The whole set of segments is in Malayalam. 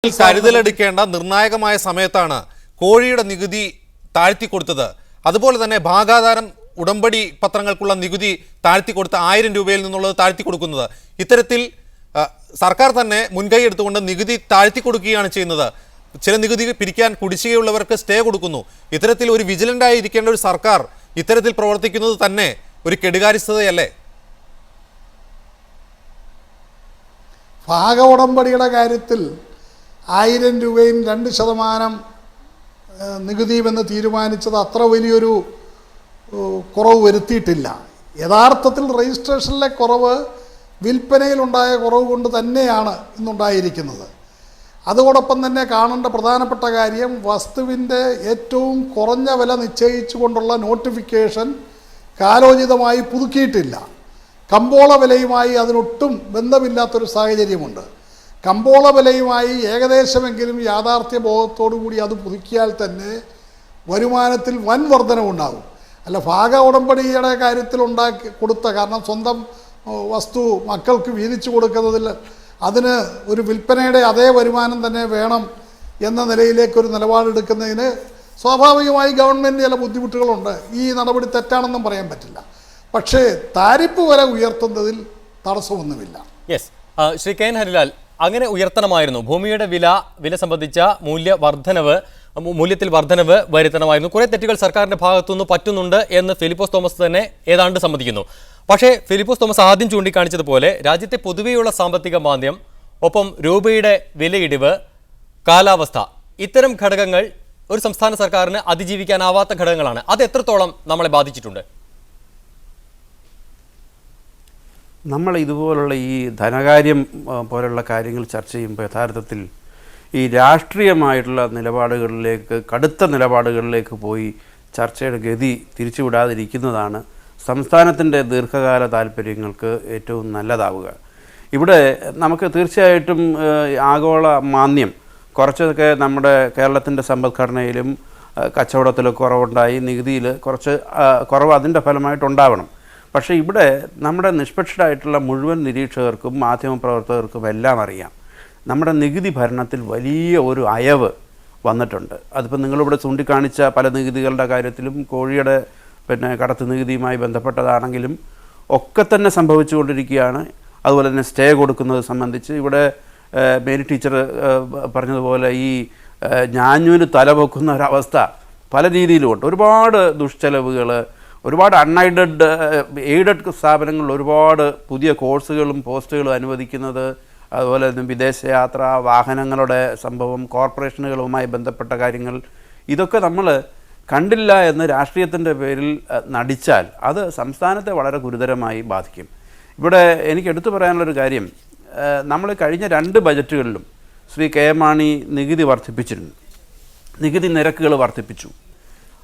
കരുതലെടുക്കേണ്ട നിർണായകമായ സമയത്താണ് കോഴിയുടെ നികുതി താഴ്ത്തിക്കൊടുത്തത്. അതുപോലെ തന്നെ ഭാഗാധാരം ഉടമ്പടി പത്രങ്ങൾക്കുള്ള നികുതി താഴ്ത്തിക്കൊടുത്ത 1000 രൂപയിൽ നിന്നുള്ളത് താഴ്ത്തിക്കൊടുക്കുന്നത്. ഇത്തരത്തിൽ സർക്കാർ തന്നെ മുൻകൈ എടുത്തുകൊണ്ട് നികുതി താഴ്ത്തിക്കൊടുക്കുകയാണ് ചെയ്യുന്നത്. ചില നികുതി പിരിക്കാൻ കുടിശ്ശികയുള്ളവർക്ക് സ്റ്റേ കൊടുക്കുന്നു. ഇത്തരത്തിൽ ഒരു വിജിലൻ്റായി ഇരിക്കേണ്ട ഒരു സർക്കാർ ഇത്തരത്തിൽ പ്രവർത്തിക്കുന്നത് തന്നെ ഒരു കെടുകാര്യസ്ഥതയല്ലേ? ഭാഗ ഉടമ്പടിയുടെ കാര്യത്തിൽ 1000 രൂപയും 2% നികുതിയുമെന്ന് തീരുമാനിച്ചത് അത്ര വലിയൊരു കുറവ് വരുത്തിയിട്ടില്ല. യഥാർത്ഥത്തിൽ രജിസ്ട്രേഷനിലെ കുറവ് വിൽപ്പനയിലുണ്ടായ കുറവ് കൊണ്ട് തന്നെയാണ് ഇന്നുണ്ടായിരിക്കുന്നത്. അതോടൊപ്പം തന്നെ കാണേണ്ട പ്രധാനപ്പെട്ട കാര്യം, വസ്തുവിൻ്റെ ഏറ്റവും കുറഞ്ഞ വില നിശ്ചയിച്ചു കൊണ്ടുള്ള നോട്ടിഫിക്കേഷൻ കാലോചിതമായി പുതുക്കിയിട്ടില്ല. കമ്പോള വിലയുമായി അതിനൊട്ടും ബന്ധമില്ലാത്തൊരു സാഹചര്യമുണ്ട്. കമ്പോള വിലയുമായി ഏകദേശമെങ്കിലും യാഥാർത്ഥ്യ ബോധത്തോടു കൂടി അത് പുതുക്കിയാൽ തന്നെ വരുമാനത്തിൽ വൻ വർധനവുണ്ടാകും. അല്ല, ഭാഗ ഉടമ്പടിയുടെ കാര്യത്തിൽ കൊടുത്ത കാരണം സ്വന്തം വസ്തു മക്കൾക്ക് വീതിച്ചു കൊടുക്കുന്നതിൽ അതിന് ഒരു വിൽപ്പനയുടെ അതേ വരുമാനം തന്നെ വേണം എന്ന നിലയിലേക്കൊരു നിലപാടെടുക്കുന്നതിന് സ്വാഭാവികമായി ഗവൺമെൻറ് ചില ബുദ്ധിമുട്ടുകളുണ്ട്. ഈ നടപടി തെറ്റാണെന്നും പറയാൻ പറ്റില്ല. പക്ഷേ താരിഫ് വില ഉയർത്തുന്നതിൽ തടസ്സമൊന്നുമില്ല. Yes, Shri K N Harilal, അങ്ങനെ ഉയർത്തണമായിരുന്നു. ഭൂമിയുടെ വില സംബന്ധിച്ച മൂല്യത്തിൽ വർധനവ് വരുത്തണമായിരുന്നു. കുറേ തെറ്റുകൾ സർക്കാരിൻ്റെ ഭാഗത്തുനിന്ന് പറ്റുന്നുണ്ട് എന്ന് ഫിലിപ്പോസ് തോമസ് തന്നെ ഏതാണ്ട് സമ്മതിക്കുന്നു. പക്ഷേ ഫിലിപ്പോസ് തോമസ് ആദ്യം ചൂണ്ടിക്കാണിച്ചതുപോലെ രാജ്യത്തെ പൊതുവെയുള്ള സാമ്പത്തിക മാന്ദ്യം, ഒപ്പം രൂപയുടെ വിലയിടിവ്, കാലാവസ്ഥ, ഇത്തരം ഘടകങ്ങൾ ഒരു സംസ്ഥാന സർക്കാരിന് അതിജീവിക്കാനാവാത്ത ഘടകങ്ങളാണ്. അത് എത്രത്തോളം നമ്മളെ ബാധിച്ചിട്ടുണ്ട്? നമ്മൾ ഇതുപോലുള്ള ഈ ധനകാര്യം പോലുള്ള കാര്യങ്ങൾ ചർച്ച ചെയ്യുമ്പോൾ യഥാർത്ഥത്തിൽ ഈ രാഷ്ട്രീയമായിട്ടുള്ള നിലപാടുകളിലേക്ക്, കടുത്ത നിലപാടുകളിലേക്ക് പോയി ചർച്ചയുടെ ഗതി തിരിച്ചുവിടാതിരിക്കുന്നതാണ് സംസ്ഥാനത്തിൻ്റെ ദീർഘകാല താല്പര്യങ്ങൾക്ക് ഏറ്റവും നല്ലതാവുക. ഇവിടെ നമുക്ക് തീർച്ചയായിട്ടും ആഗോള മാന്ദ്യം കുറച്ചൊക്കെ നമ്മുടെ കേരളത്തിൻ്റെ സമ്പദ്ഘടനയിലും കച്ചവടത്തിൽ കുറവുണ്ടായി, നികുതിയിൽ കുറച്ച് കുറവ് അതിൻ്റെ ഫലമായിട്ടുണ്ടാവണം. പക്ഷേ ഇവിടെ നമ്മുടെ നിഷ്പക്ഷരായിട്ടുള്ള മുഴുവൻ നിരീക്ഷകർക്കും മാധ്യമപ്രവർത്തകർക്കും എല്ലാം അറിയാം, നമ്മുടെ നികുതി ഭരണത്തിൽ വലിയ ഒരു അയവ് വന്നിട്ടുണ്ട്. അതിപ്പോൾ നിങ്ങളിവിടെ ചൂണ്ടിക്കാണിച്ച പല നികുതികളുടെ കാര്യത്തിലും കോഴിയുടെ കടത്ത് നികുതിയുമായി ബന്ധപ്പെട്ടതാണെങ്കിലും ഒക്കെ തന്നെ സംഭവിച്ചുകൊണ്ടിരിക്കുകയാണ്. അതുപോലെ തന്നെ സ്റ്റേ കൊടുക്കുന്നത് സംബന്ധിച്ച് ഇവിടെ മേരി ടീച്ചർ പറഞ്ഞതുപോലെ ഈ ഞാഞ്ഞൂന് തലപൊക്കുന്ന ഒരവസ്ഥ പല രീതിയിലുമുണ്ട്. ഒരുപാട് ദുഷ്ചെലവുകൾ, ഒരുപാട് എയ്ഡഡ് സ്ഥാപനങ്ങളിൽ ഒരുപാട് പുതിയ കോഴ്സുകളും പോസ്റ്റുകളും അനുവദിക്കുന്നത്, അതുപോലെ തന്നെ വിദേശയാത്ര, വാഹനങ്ങളുടെ സംഭവം, കോർപ്പറേഷനുകളുമായി ബന്ധപ്പെട്ട കാര്യങ്ങൾ, ഇതൊക്കെ നമ്മൾ കണ്ടില്ല എന്ന് രാഷ്ട്രീയത്തിൻ്റെ പേരിൽ നടിച്ചാൽ അത് സംസ്ഥാനത്തെ വളരെ ഗുരുതരമായി ബാധിക്കും. ഇവിടെ എനിക്ക് എടുത്തു പറയാനുള്ളൊരു കാര്യം, നമ്മൾ കഴിഞ്ഞ 2 ബജറ്റുകളിലും ശ്രീ കെ എം മാണി നികുതി വർദ്ധിപ്പിച്ചിരുന്നു, നികുതി നിരക്കുകൾ വർദ്ധിപ്പിച്ചു.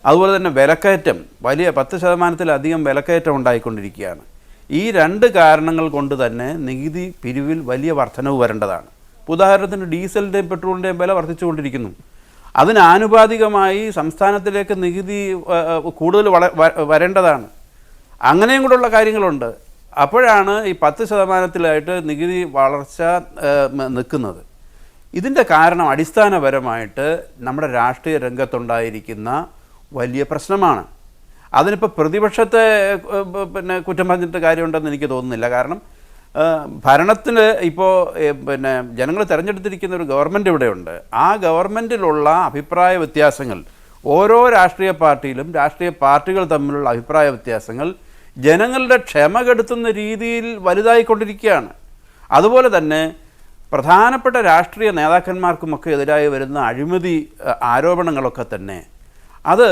അതുപോലെ തന്നെ വിലക്കയറ്റം, വലിയ 10%-ലധികം വിലക്കയറ്റം ഉണ്ടായിക്കൊണ്ടിരിക്കുകയാണ്. ഈ 2 കാരണങ്ങൾ കൊണ്ട് തന്നെ നികുതി പിരിവിൽ വലിയ വർധനവ് വരേണ്ടതാണ്. ഉദാഹരണത്തിന് ഡീസലിൻ്റെയും പെട്രോളിൻ്റെയും വില വർദ്ധിച്ചുകൊണ്ടിരിക്കുന്നു. അതിനാനുപാതികമായി സംസ്ഥാനത്തിലേക്ക് നികുതി കൂടുതൽ വരേണ്ടതാണ്. അങ്ങനെയും കൂടെയുള്ള കാര്യങ്ങളുണ്ട്. അപ്പോഴാണ് ഈ 10%-ലായിട്ട് നികുതി വളർച്ച നിൽക്കുന്നത്. ഇതിൻ്റെ കാരണം അടിസ്ഥാനപരമായിട്ട് നമ്മുടെ രാഷ്ട്രീയ രംഗത്തുണ്ടായിരിക്കുന്ന വലിയ പ്രശ്നമാണ്. അതിനിപ്പോൾ പ്രതിപക്ഷത്തെ കുറ്റം പറഞ്ഞിട്ട് കാര്യമുണ്ടെന്ന് എനിക്ക് തോന്നുന്നില്ല. കാരണം ഭരണത്തിന് ഇപ്പോൾ ജനങ്ങൾ തിരഞ്ഞെടുത്തിരിക്കുന്ന ഒരു ഗവൺമെൻറ് ഇവിടെയുണ്ട്. ആ ഗവൺമെൻറ്റിലുള്ള അഭിപ്രായ വ്യത്യാസങ്ങൾ, ഓരോ രാഷ്ട്രീയ പാർട്ടിയിലും രാഷ്ട്രീയ പാർട്ടികൾ തമ്മിലുള്ള അഭിപ്രായ വ്യത്യാസങ്ങൾ ജനങ്ങളുടെ ക്ഷമ കെടുത്തുന്ന രീതിയിൽ വലുതായിക്കൊണ്ടിരിക്കുകയാണ്. അതുപോലെ തന്നെ പ്രധാനപ്പെട്ട രാഷ്ട്രീയ നേതാക്കന്മാർക്കുമൊക്കെ എതിരായി വരുന്ന അഴിമതി ആരോപണങ്ങളൊക്കെ തന്നെ അത്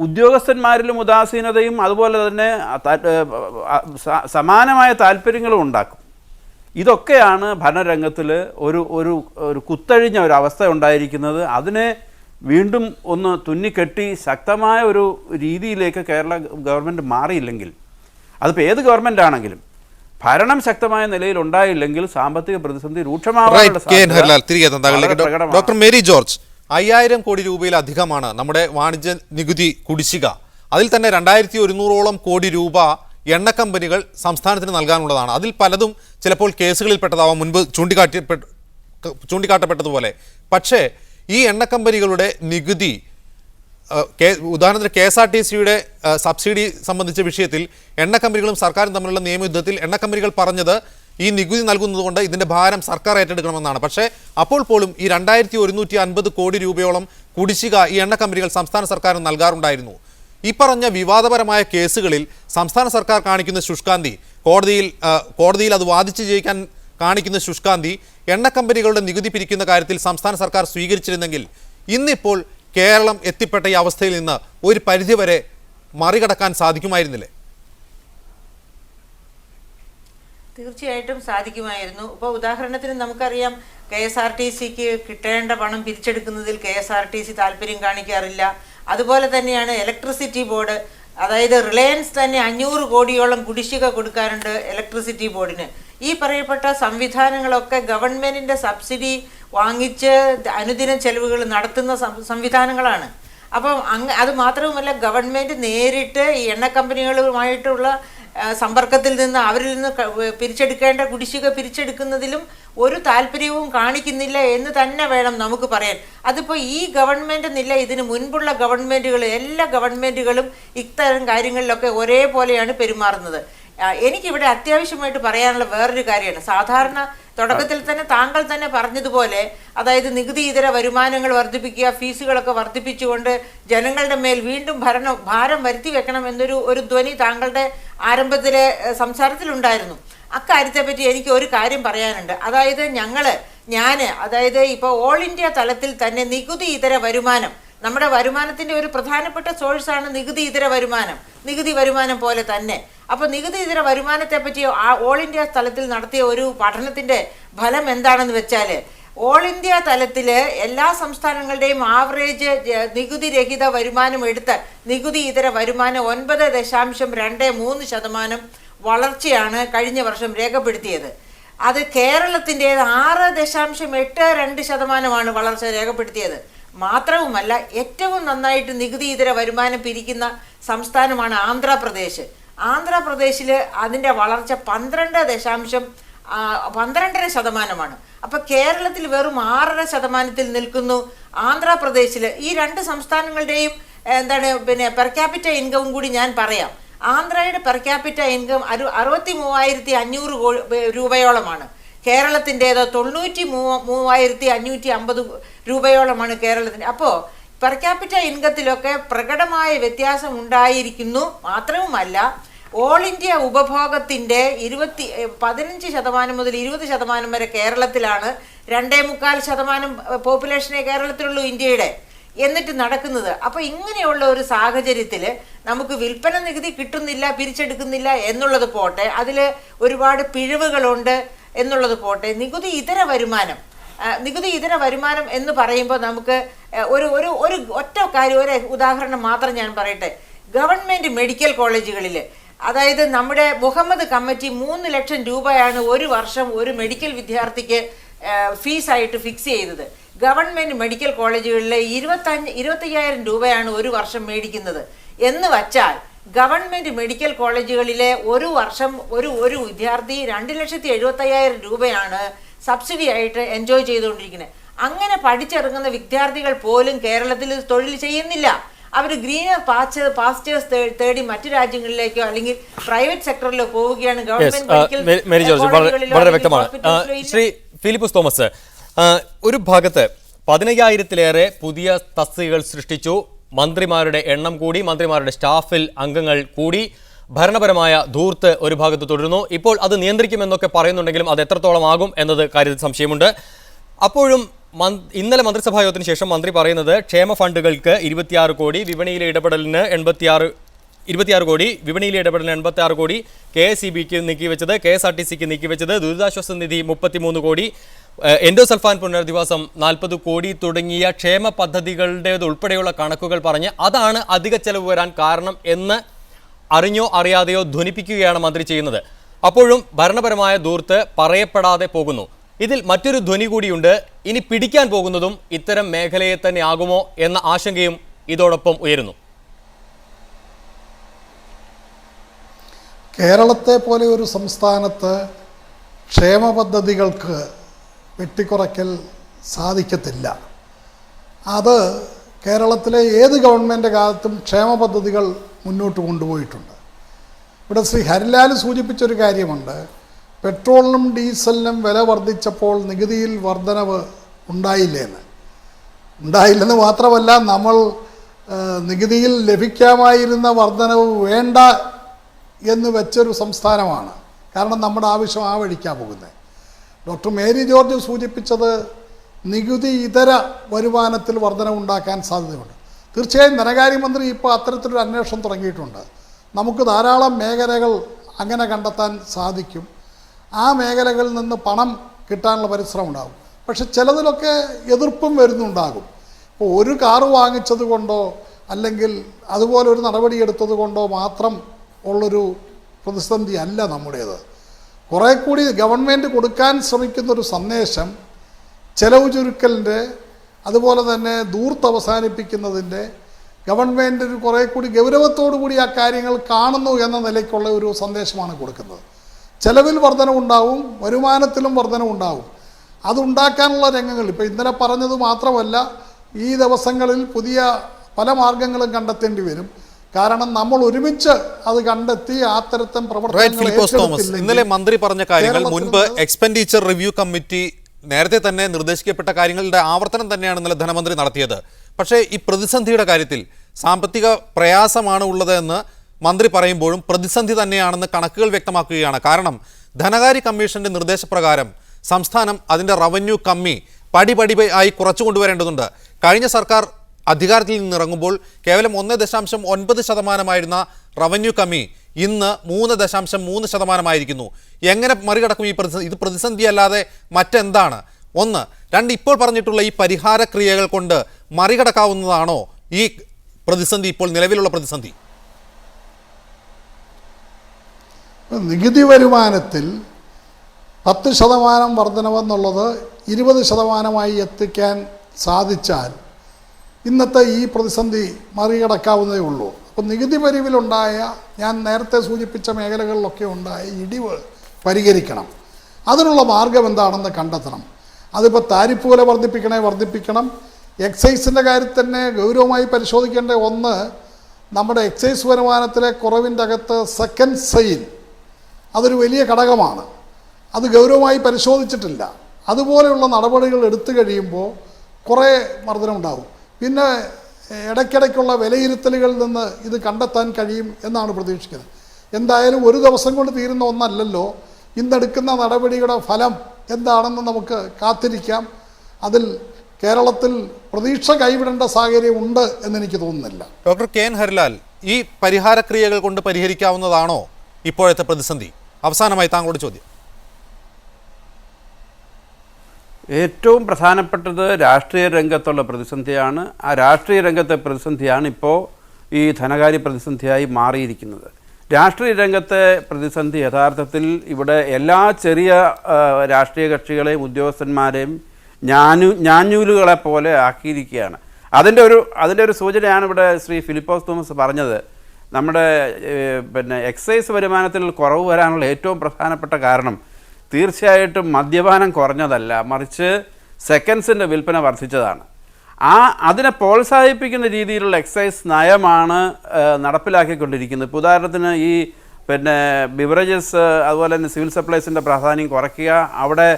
ഉദ്യോഗസ്ഥന്മാരിലും ഉദാസീനതയും അതുപോലെ തന്നെ സമാനമായ താല്പര്യങ്ങളും ഉണ്ടാക്കും. ഇതൊക്കെയാണ് ഭരണരംഗത്തിൽ ഒരു കുത്തഴിഞ്ഞ ഒരു അവസ്ഥ ഉണ്ടായിരിക്കുന്നത്. അതിനെ വീണ്ടും ഒന്ന് തുന്നിക്കെട്ടി ശക്തമായ ഒരു രീതിയിലേക്ക് കേരള ഗവൺമെൻറ് മാറിയില്ലെങ്കിൽ, അതിപ്പോൾ ഏത് ഗവൺമെൻറ് ആണെങ്കിലും ഭരണം ശക്തമായ നിലയിൽ ഉണ്ടായില്ലെങ്കിൽ സാമ്പത്തിക പ്രതിസന്ധി രൂക്ഷമാവാനുള്ള സാധ്യത. ഡോക്ടർ മേരി ജോർജ്, 5000 കോടി രൂപയിലധികമാണ് നമ്മുടെ വാണിജ്യ നികുതി കുടിശ്ശിക. അതിൽ തന്നെ 2100ഓളം കോടി രൂപ എണ്ണ കമ്പനികൾ സംസ്ഥാനത്തിന് നൽകാനുള്ളതാണ്. അതിൽ പലതും ചിലപ്പോൾ കേസുകളിൽപ്പെട്ടതാവാം. മുൻപ് ചൂണ്ടിക്കാട്ടപ്പെട്ടതുപോലെ. പക്ഷേ ഈ എണ്ണ കമ്പനികളുടെ നികുതി, ഉദാഹരണത്തിന് KSRTCയുടെ സബ്സിഡി സംബന്ധിച്ച വിഷയത്തിൽ എണ്ണ കമ്പനികളും സർക്കാരും തമ്മിലുള്ള നിയമയുദ്ധത്തിൽ എണ്ണ കമ്പനികൾ പറഞ്ഞത് ഈ നികുതി നൽകുന്നതുകൊണ്ട് ഇതിൻ്റെ ഭാരം സർക്കാർ ഏറ്റെടുക്കണമെന്നാണ്. പക്ഷേ അപ്പോൾ പോലും ഈ 2150 കോടി രൂപയോളം കുടിശ്ശിക ഈ എണ്ണ കമ്പനികൾ സംസ്ഥാന സർക്കാരിന് നൽകാറുണ്ടായിരുന്നു. ഈ പറഞ്ഞ വിവാദപരമായ കേസുകളിൽ സംസ്ഥാന സർക്കാർ കാണിക്കുന്ന ശുഷ്കാന്തി, കോടതിയിൽ അത് വാദിച്ചു ജയിക്കാൻ കാണിക്കുന്ന ശുഷ്കാന്തി എണ്ണ കമ്പനികളുടെ നികുതി പിരിക്കുന്ന കാര്യത്തിൽ സംസ്ഥാന സർക്കാർ സ്വീകരിച്ചിരുന്നെങ്കിൽ ഇന്നിപ്പോൾ കേരളം എത്തിപ്പെട്ട ഈ അവസ്ഥയിൽ നിന്ന് ഒരു പരിധിവരെ മറികടക്കാൻ സാധിക്കുമായിരുന്നില്ലേ? തീർച്ചയായിട്ടും സാധിക്കുമായിരുന്നു. ഇപ്പോൾ ഉദാഹരണത്തിന് നമുക്കറിയാം, KSRTCക്ക് കിട്ടേണ്ട പണം പിരിച്ചെടുക്കുന്നതിൽ KSRTC താല്പര്യം കാണിക്കാറില്ല. അതുപോലെ തന്നെയാണ് ഇലക്ട്രിസിറ്റി ബോർഡ്, അതായത് റിലയൻസ് തന്നെ 500 കോടിയോളം കുടിശ്ശിക കൊടുക്കാറുണ്ട് ഇലക്ട്രിസിറ്റി ബോർഡിന്. ഈ പറയപ്പെട്ട സംവിധാനങ്ങളൊക്കെ ഗവൺമെൻറ്റിൻ്റെ സബ്സിഡി വാങ്ങിച്ച് അനുദിന ചെലവുകൾ നടത്തുന്ന സംവിധാനങ്ങളാണ്. അപ്പം അത് മാത്രവുമല്ല, ഗവൺമെൻറ് നേരിട്ട് ഈ എണ്ണ കമ്പനികളുമായിട്ടുള്ള സമ്പർക്കത്തിൽ നിന്ന് അവരിൽ നിന്ന് പിരിച്ചെടുക്കേണ്ട കുടിശ്ശിക പിരിച്ചെടുക്കുന്നതിലും ഒരു താല്പര്യവും കാണിക്കുന്നില്ല എന്ന് തന്നെ വേണം നമുക്ക് പറയാൻ. അതിപ്പോൾ ഈ ഗവൺമെൻറ് എന്നില്ല, ഇതിന് മുൻപുള്ള ഗവൺമെൻറ്റുകൾ, എല്ലാ ഗവൺമെൻറ്റുകളും ഇത്തരം കാര്യങ്ങളിലൊക്കെ ഒരേപോലെയാണ് പെരുമാറുന്നത്. എനിക്കിവിടെ അത്യാവശ്യമായിട്ട് പറയാനുള്ള വേറൊരു കാര്യമാണ്. സാധാരണ തുടക്കത്തിൽ തന്നെ താങ്കൾ തന്നെ പറഞ്ഞതുപോലെ, അതായത് നികുതി ഇതര വരുമാനങ്ങൾ വർദ്ധിപ്പിക്കുക, ഫീസുകളൊക്കെ വർദ്ധിപ്പിച്ചുകൊണ്ട് ജനങ്ങളുടെ മേൽ വീണ്ടും ഭാരം വരുത്തി വെക്കണം എന്നൊരു ധ്വനി താങ്കളുടെ ആരംഭത്തിലെ സംസാരത്തിലുണ്ടായിരുന്നു. അക്കാര്യത്തെപ്പറ്റി എനിക്ക് ഒരു കാര്യം പറയാനുണ്ട്. അതായത് അതായത് ഇപ്പോൾ ഓൾ ഇന്ത്യ തലത്തിൽ തന്നെ നികുതി ഇതര വരുമാനം, നമ്മുടെ വരുമാനത്തിൻ്റെ ഒരു പ്രധാനപ്പെട്ട സോഴ്സാണ് നികുതി ഇതര വരുമാനം, നികുതി വരുമാനം പോലെ തന്നെ. അപ്പോൾ നികുതി ഇതര വരുമാനത്തെപ്പറ്റി ഓൾ ഇന്ത്യ തലത്തിൽ നടത്തിയ ഒരു പഠനത്തിൻ്റെ ഫലം എന്താണെന്ന് വെച്ചാൽ, ഓൾ ഇന്ത്യ തലത്തിൽ എല്ലാ സംസ്ഥാനങ്ങളുടെയും ആവറേജ് നികുതി രഹിത വരുമാനം എടുത്ത് നികുതി ഇതര വരുമാനം 9.23% വളർച്ചയാണ് കഴിഞ്ഞ വർഷം രേഖപ്പെടുത്തിയത്. അത് കേരളത്തിൻ്റേത് 6.82% വളർച്ച രേഖപ്പെടുത്തിയത്. മാത്രവുമല്ല, ഏറ്റവും നന്നായിട്ട് നികുതി ഇതര വരുമാനം പിരിക്കുന്ന സംസ്ഥാനമാണ് ആന്ധ്രാപ്രദേശ്. ആന്ധ്രാപ്രദേശിൽ അതിൻ്റെ വളർച്ച 12.12% അപ്പോൾ കേരളത്തിൽ വെറും 6% നിൽക്കുന്നു. ആന്ധ്രാപ്രദേശിൽ ഈ രണ്ട് സംസ്ഥാനങ്ങളുടെയും പെർ ക്യാപിറ്റ ഇൻകവും കൂടി ഞാൻ പറയാം. ആന്ധ്രയുടെ പെർ ക്യാപിറ്റ ഇൻകം 63,500 രൂപയോളമാണ്. കേരളത്തിൻ്റേത് 93,550 രൂപയോളമാണ് കേരളത്തിന്. അപ്പോൾ പെർ ക്യാപിറ്റ ഇൻകത്തിലൊക്കെ പ്രകടമായ വ്യത്യാസം ഉണ്ടായിരിക്കുന്നു. മാത്രവുമല്ല, ഓൾ ഇന്ത്യ ഉപഭോഗത്തിൻ്റെ 15% മുതൽ 20% വരെ കേരളത്തിലാണ്. 2.25% പോപ്പുലേഷനെ കേരളത്തിലുള്ളൂ ഇന്ത്യയുടെ. എന്നിട്ട് നടക്കുന്നത്. അപ്പോൾ ഇങ്ങനെയുള്ള ഒരു സാഹചര്യത്തിൽ നമുക്ക് വിൽപ്പന നികുതി കിട്ടുന്നില്ല, പിരിച്ചെടുക്കുന്നില്ല എന്നുള്ളത് പോട്ടെ, അതിൽ ഒരുപാട് പിഴവുകളുണ്ട് എന്നുള്ളത് പോട്ടെ, നികുതി ഇതര വരുമാനം എന്ന് പറയുമ്പോൾ നമുക്ക് ഒരു ഒറ്റ കാര്യം, ഒരു ഉദാഹരണം മാത്രം ഞാൻ പറയട്ടെ. ഗവൺമെൻറ് മെഡിക്കൽ കോളേജുകളിൽ, അതായത് നമ്മുടെ മുഹമ്മദ് കമ്മിറ്റി 3 ലക്ഷം രൂപയാണ് ഒരു വർഷം ഒരു മെഡിക്കൽ വിദ്യാർത്ഥിക്ക് ഫീസായിട്ട് ഫിക്സ് ചെയ്തത്. ഗവൺമെൻറ് മെഡിക്കൽ കോളേജുകളിൽ 25,000 രൂപയാണ് ഒരു വർഷം മേടിക്കുന്നത്. എന്ന് വച്ചാൽ ഗവൺമെൻറ് മെഡിക്കൽ കോളേജുകളിലെ ഒരു വർഷം ഒരു വിദ്യാർത്ഥി 2,70,75,000 രൂപയാണ് സബ്സിഡി ആയിട്ട് എൻജോയ് ചെയ്തുകൊണ്ടിരിക്കുന്നത്. അങ്ങനെ പഠിച്ചിറങ്ങുന്ന വിദ്യാർത്ഥികൾ പോലും കേരളത്തിൽ തൊഴിൽ ചെയ്യുന്നില്ല. അവർ ഗ്രീനർ പാസ്റ്റേഴ്സ് തേടി മറ്റു രാജ്യങ്ങളിലേക്കോ അല്ലെങ്കിൽ പ്രൈവറ്റ് സെക്ടറിലോ പോവുകയാണ്. ഗവൺമെന്റ് വളരെ വ്യക്തമാണ്. ശ്രീ ഫിലിപ്പോസ് തോമസ്, ഒരു ഭാഗത്ത് 15,000-ലേറെ പുതിയ തസ്തികകൾ സൃഷ്ടിച്ചു, മന്ത്രിമാരുടെ എണ്ണം കൂടി, മന്ത്രിമാരുടെ സ്റ്റാഫിൽ അംഗങ്ങൾ കൂടി, ഭരണപരമായ ധൂർത്ത് ഒരു ഭാഗത്ത് തുടരുന്നു. ഇപ്പോൾ അത് നിയന്ത്രിക്കുമെന്നൊക്കെ പറയുന്നുണ്ടെങ്കിലും അത് എത്രത്തോളം ആകും എന്നത് കാര്യത്തിൽ സംശയമുണ്ട്. അപ്പോഴും ഇന്നലെ മന്ത്രിസഭാ യോഗത്തിന് ശേഷം മന്ത്രി പറയുന്നത് ക്ഷേമ ഫണ്ടുകൾക്ക് 26 കോടി, വിപണിയിലെ ഇടപെടലിന് 26 കോടി, വിപണിയിലെ ഇടപെടലിന് 86 കോടി, KSEBക്ക് നീക്കിവെച്ചത്, KSRTCക്ക് നീക്കിവെച്ചത്, ദുരിതാശ്വാസ നിധി 33 കോടി, എൻഡോസൾഫാൻ പുനരധിവാസം 40 കോടി തുടങ്ങിയ ക്ഷേമ പദ്ധതികളുടേത് ഉൾപ്പെടെയുള്ള കണക്കുകൾ പറഞ്ഞ് അതാണ് അധിക ചെലവ് വരാൻ കാരണം എന്ന് അറിഞ്ഞോ അറിയാതെയോ ധ്വനിപ്പിക്കുകയാണ് മന്ത്രി ചെയ്യുന്നത്. അപ്പോഴും ഭരണപരമായ ധൂർത്ത് പറയപ്പെടാതെ പോകുന്നു. ഇതിൽ മറ്റൊരു ധ്വനി കൂടിയുണ്ട്. ഇനി പിടിക്കാൻ പോകുന്നതും ഇത്തരം മേഖലയെ തന്നെ ആകുമോ എന്ന ആശങ്കയും ഇതോടൊപ്പം ഉയരുന്നു. കേരളത്തെ പോലെ ഒരു സംസ്ഥാനത്ത് ക്ഷേമ പദ്ധതികൾക്ക് വെട്ടിക്കുറയ്ക്കൽ സാധിക്കത്തില്ല. അത് കേരളത്തിലെ ഏത് ഗവൺമെൻറ് കാലത്തും ക്ഷേമ പദ്ധതികൾ മുന്നോട്ട് കൊണ്ടുപോയിട്ടുണ്ട്. ഇവിടെ ശ്രീ ഹരിലാൽ സൂചിപ്പിച്ചൊരു കാര്യമുണ്ട്. പെട്രോളിനും ഡീസലിനും വില വർദ്ധിച്ചപ്പോൾ നികുതിയിൽ വർധനവ് ഉണ്ടായില്ലെന്ന് മാത്രമല്ല, നമ്മൾ നികുതിയിൽ ലഭിക്കാമായിരുന്ന വർധനവ് വേണ്ട എന്ന് വെച്ചൊരു സംസ്ഥാനമാണ്. കാരണം നമ്മുടെ ആവശ്യം ആ വഴിക്കാണ് പോകുന്നത്. ഡോക്ടർ മേരി ജോർജ് സൂചിപ്പിച്ചത് നികുതി ഇതര വരുമാനത്തിൽ വർധനവുണ്ടാക്കാൻ സാധ്യതയുണ്ട്. തീർച്ചയായും ധനകാര്യമന്ത്രി ഇപ്പോൾ അത്തരത്തിലൊരു അന്വേഷണം തുടങ്ങിയിട്ടുണ്ട്. നമുക്ക് ധാരാളം മേഖലകൾ അങ്ങനെ കണ്ടെത്താൻ സാധിക്കും. ആ മേഖലകളിൽ നിന്ന് പണം കിട്ടാനുള്ള പരിശ്രമം ഉണ്ടാകും. പക്ഷെ ചിലതിലൊക്കെ എതിർപ്പും വരുന്നുണ്ടാകും. ഇപ്പോൾ ഒരു കാറ് വാങ്ങിച്ചത് കൊണ്ടോ അല്ലെങ്കിൽ അതുപോലെ ഒരു നടപടിയെടുത്തത് കൊണ്ടോ മാത്രം ഉള്ളൊരു പ്രതിസന്ധി അല്ല നമ്മുടേത്. കുറേ കൂടി ഗവൺമെൻറ് കൊടുക്കാൻ ശ്രമിക്കുന്നൊരു സന്ദേശം ചെലവ് ചുരുക്കലിൻ്റെ, അതുപോലെ തന്നെ ധൂർത്ത് അവസാനിപ്പിക്കുന്നതിൻ്റെ, ഗവൺമെൻറ് ഒരു കുറേ കൂടി ഗൗരവത്തോടു കൂടി ആ കാര്യങ്ങൾ കാണുന്നു എന്ന നിലയ്ക്കുള്ള ഒരു സന്ദേശമാണ് കൊടുക്കുന്നത്. ചെലവിൽ വർധനവുണ്ടാവും, വരുമാനത്തിലും വർധനവുണ്ടാവും. അതുണ്ടാക്കാനുള്ള രംഗങ്ങൾ ഇപ്പോൾ ഇന്നലെ പറഞ്ഞത് മാത്രമല്ല, ഈ ദിവസങ്ങളിൽ പുതിയ പല മാർഗങ്ങളും കണ്ടെത്തേണ്ടി വരും. കാരണം നമ്മൾ ഒരുമിച്ച് അത് കണ്ടെത്തി അത്തരത്തിൽ ഫിലിപ്പോസ് തോമസ്, ഇന്നലെ മന്ത്രി പറഞ്ഞ കാര്യങ്ങൾ മുൻപ് എക്സ്പെൻഡിച്ചർ റിവ്യൂ കമ്മിറ്റി നേരത്തെ തന്നെ നിർദ്ദേശിക്കപ്പെട്ട കാര്യങ്ങളുടെ ആവർത്തനം തന്നെയാണ് ഇന്നലെ ധനമന്ത്രി നടത്തിയത്. പക്ഷേ ഈ പ്രതിസന്ധിയുടെ കാര്യത്തിൽ സാമ്പത്തിക പ്രയാസമാണ് ഉള്ളതെന്ന് മന്ത്രി പറയുമ്പോഴും പ്രതിസന്ധി തന്നെയാണെന്ന് കണക്കുകൾ വ്യക്തമാക്കുകയാണ്. കാരണം ധനകാര്യ കമ്മീഷന്റെ നിർദ്ദേശപ്രകാരം സംസ്ഥാനം അതിൻ്റെ റവന്യൂ കമ്മി പടിപടിയായി കുറച്ചു കൊണ്ടുവരേണ്ടതുണ്ട്. കഴിഞ്ഞ സർക്കാർ അധികാരത്തിൽ നിന്നിറങ്ങുമ്പോൾ കേവലം 1.9% റവന്യൂ കമ്മി ഇന്ന് 3.3% എങ്ങനെ മറികടക്കും ഈ പ്രതിസന്ധി? ഇത് പ്രതിസന്ധി അല്ലാതെ മറ്റെന്താണ്? ഒന്ന്. രണ്ട്, ഇപ്പോൾ പറഞ്ഞിട്ടുള്ള ഈ പരിഹാര ക്രിയകൾ കൊണ്ട് മറികടക്കാവുന്നതാണോ ഈ പ്രതിസന്ധി, ഇപ്പോൾ നിലവിലുള്ള പ്രതിസന്ധി? നികുതി വരുമാനത്തിൽ 10% വർധനവെന്നുള്ളത് 20% എത്തിക്കാൻ സാധിച്ചാൽ ഇന്നത്തെ ഈ പ്രതിസന്ധി മറികടക്കാവുന്നതേ ഉള്ളൂ. അപ്പോൾ നികുതി പരിവിലുണ്ടായ, ഞാൻ നേരത്തെ സൂചിപ്പിച്ച മേഖലകളിലൊക്കെ ഉണ്ടായ ഇടിവ് പരിഹരിക്കണം. അതിനുള്ള മാർഗം എന്താണെന്ന് കണ്ടെത്തണം. അതിപ്പോൾ താരിഫ് വില വർദ്ധിപ്പിക്കണം. എക്സൈസിൻ്റെ കാര്യത്തിൽ തന്നെ ഗൗരവമായി പരിശോധിക്കേണ്ട ഒന്ന്, നമ്മുടെ എക്സൈസ് വരുമാനത്തിലെ കുറവിൻ്റെ അകത്ത് സെക്കൻഡ് സെയിൽ അതൊരു വലിയ ഘടകമാണ്. അത് ഗൗരവമായി പരിശോധിച്ചിട്ടില്ല. അതുപോലെയുള്ള നടപടികൾ എടുത്തു കഴിയുമ്പോൾ കുറേ വർധനമുണ്ടാകും. പിന്നെ ഇടയ്ക്കിടയ്ക്കുള്ള വിലയിരുത്തലുകളിൽ നിന്ന് ഇത് കണ്ടെത്താൻ കഴിയും എന്നാണ് പ്രതീക്ഷിക്കുന്നത്. എന്തായാലും ഒരു ദിവസം കൊണ്ട് തീരുന്ന ഒന്നല്ലല്ലോ. ഇന്നെടുക്കുന്ന നടപടിയുടെ ഫലം എന്താണെന്ന് നമുക്ക് കാത്തിരിക്കാം. അതിൽ കേരളത്തിൽ പ്രതീക്ഷ കൈവിടേണ്ട സാഹചര്യം ഉണ്ട് എന്നെനിക്ക് തോന്നുന്നില്ല. ഡോക്ടർ കെ എൻ ഹരിലാൽ, ഈ പരിഹാര ക്രിയകൾ കൊണ്ട് പരിഹരിക്കാവുന്നതാണോ ഇപ്പോഴത്തെ പ്രതിസന്ധി? അവസാനമായി താങ്കളോട് ചോദ്യം. ഏറ്റവും പ്രധാനപ്പെട്ടത് രാഷ്ട്രീയ രംഗത്തുള്ള പ്രതിസന്ധിയാണ്. ആ രാഷ്ട്രീയ രംഗത്തെ പ്രതിസന്ധിയാണ് ഇപ്പോൾ ഈ ധനകാര്യ പ്രതിസന്ധിയായി മാറിയിരിക്കുന്നത്. രാഷ്ട്രീയ രംഗത്തെ പ്രതിസന്ധി യഥാർത്ഥത്തിൽ ഇവിടെ എല്ലാ ചെറിയ രാഷ്ട്രീയ കക്ഷികളെയും ഉദ്യോഗസ്ഥന്മാരെയും ഞാഞ്ഞൂലുകളെ പോലെ ആക്കിയിരിക്കുകയാണ്. അതിൻ്റെ ഒരു സൂചനയാണ് ഇവിടെ ശ്രീ ഫിലിപ്പോസ് തോമസ് പറഞ്ഞത്. നമ്മുടെ എക്സൈസ് വരുമാനത്തിൽ കുറവ് വരാനുള്ള ഏറ്റവും പ്രധാനപ്പെട്ട കാരണം തീർച്ചയായിട്ടും മദ്യപാനം കുറഞ്ഞതല്ല, മറിച്ച് സെക്കൻഡ്സിൻ്റെ വിൽപ്പന വർദ്ധിച്ചതാണ്. അതിനെ പ്രോത്സാഹിപ്പിക്കുന്ന രീതിയിലുള്ള എക്സൈസ് നയമാണ് നടപ്പിലാക്കിക്കൊണ്ടിരിക്കുന്നത്. ഇപ്പോൾ ഉദാഹരണത്തിന് ഈ ബിവറേജസ്, അതുപോലെ തന്നെ സിവിൽ സപ്ലൈസിൻ്റെ പ്രാധാന്യം കുറയ്ക്കുക, അവിടെ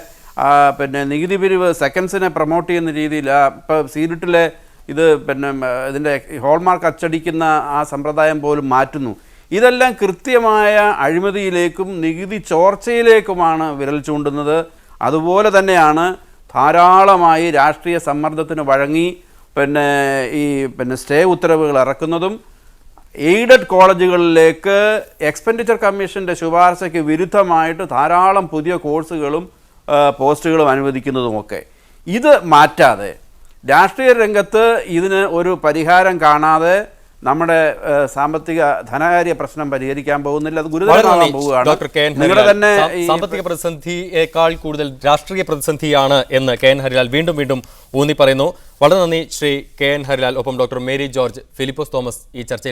നികുതി പിരിവ് സെക്കൻഡ്സിനെ പ്രൊമോട്ട് ചെയ്യുന്ന രീതിയിൽ ഇപ്പോൾ സീരിട്ടിലെ ഇതിൻ്റെ ഹോൾമാർക്ക് അച്ചടിക്കുന്ന ആ സമ്പ്രദായം പോലും മാറ്റുന്നു. ഇതെല്ലാം കൃത്യമായ അഴിമതിയിലേക്കും നികുതി ചോർച്ചയിലേക്കുമാണ് വിരൽ ചൂണ്ടുന്നത്. അതുപോലെ തന്നെയാണ് ധാരാളമായി രാഷ്ട്രീയ സമ്മർദ്ദത്തിന് വഴങ്ങി സ്റ്റേ ഉത്തരവുകൾ ഇറക്കുന്നതും എയ്ഡഡ് കോളേജുകളിലേക്ക് എക്സ്പെൻഡിച്ചർ കമ്മീഷൻ്റെ ശുപാർശയ്ക്ക് വിരുദ്ധമായിട്ട് ധാരാളം പുതിയ കോഴ്സുകളും പോസ്റ്റുകളും അനുവദിക്കുന്നതുമൊക്കെ. ഇത് മാറ്റാതെ രാഷ്ട്രീയ രംഗത്ത് ഇതിന് ഒരു പരിഹാരം കാണാതെ നമ്മുടെ ധനകാര്യ പ്രശ്നം പരിഹരിക്കാൻ പോകുന്നില്ല. അത് ഗുരുതരമാകാൻ പോവുകയാണ്. നിങ്ങളുടെ തന്നെ സാമ്പത്തിക പ്രതിസന്ധിയേക്കാൾ കൂടുതൽ രാഷ്ട്രീയ പ്രതിസന്ധിയാണ് എന്ന് കെ എൻ ഹരിലാൽ വീണ്ടും ഊന്നി പറയുന്നു. വളരെ നന്ദി ശ്രീ കെ എൻ ഹരിലാൽ. ഒപ്പം doctor Mary George, Philipose Thomas ഈ ചർച്ചയിൽ